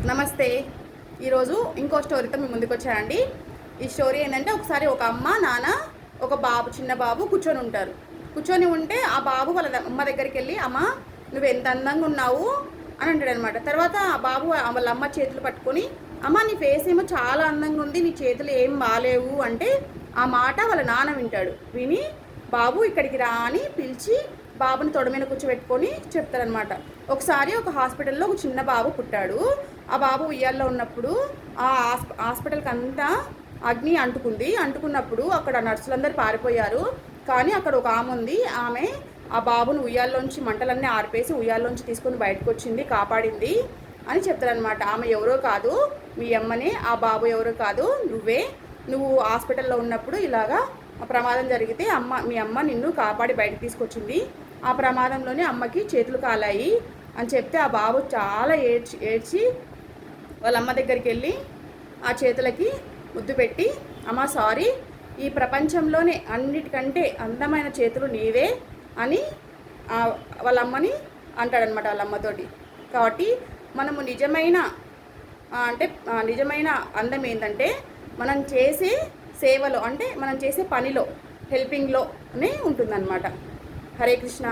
నమస్తే. ఈరోజు ఇంకో స్టోరీతో మీ ముందుకు వచ్చానండి. ఈ స్టోరీ ఏంటంటే, ఒకసారి ఒక అమ్మ నాన్న ఒక బాబు, చిన్న బాబు కూర్చొని ఉంటారు. కూర్చొని ఉంటే ఆ బాబు వాళ్ళ అమ్మ దగ్గరికి వెళ్ళి, అమ్మ నువ్వు ఎంత అందంగా ఉన్నావు అని అంటాడనమాట. తర్వాత ఆ బాబు వాళ్ళ అమ్మ చేతులు పట్టుకొని, అమ్మ నీ ఫేస్ ఏమో చాలా అందంగా ఉంది, నీ చేతులు ఏం బాగాలేవు అంటే, ఆ మాట వాళ్ళ నాన్న వింటాడు. విని బాబు ఇక్కడికి రా అని పిలిచి బాబుని తొడ మీద కూర్చోబెట్టుకొని చెప్తారనమాట. ఒకసారి ఒక హాస్పిటల్లో ఒక చిన్న బాబు పుట్టాడు. ఆ బాబు ఉయ్యాల్లో ఉన్నప్పుడు ఆ హాస్పిటల్కి అంతా అగ్ని అంటుకున్నప్పుడు అక్కడ నర్సులందరూ పారిపోయారు. కానీ అక్కడ ఒక ఆమె ఉంది. ఆమె ఆ బాబును ఉయ్యాల్లోంచి మంటలన్నీ ఆర్పేసి ఉయ్యాల్లోంచి తీసుకొని బయటకు వచ్చింది, కాపాడింది అని చెప్తారనమాట. ఆమె ఎవరో కాదు, మీ అమ్మనే. ఆ బాబు ఎవరో కాదు, నువ్వు హాస్పిటల్లో ఉన్నప్పుడు ఇలాగా ప్రమాదం జరిగితే మీ అమ్మ నిన్ను కాపాడి బయటకు తీసుకొచ్చింది. ఆ ప్రమాదంలోనే అమ్మకి చేతులు కాలాయి అని చెప్తే ఆ బాబు చాలా ఏడ్చి వాళ్ళ అమ్మ దగ్గరికి వెళ్ళి ఆ చేతులకి ముద్దు పెట్టి, అమ్మ సారీ, ఈ ప్రపంచంలోనే అన్నిటికంటే అందమైన చేతులు నీవే అని వాళ్ళ అమ్మని అంటాడనమాట, వాళ్ళ అమ్మతోటి. కాబట్టి మనము నిజమైన అందం ఏంటంటే, మనం చేసే సేవలో, అంటే మనం చేసే పనిలో, హెల్పింగ్లోనే ఉంటుందన్నమాట. హరే కృష్ణ.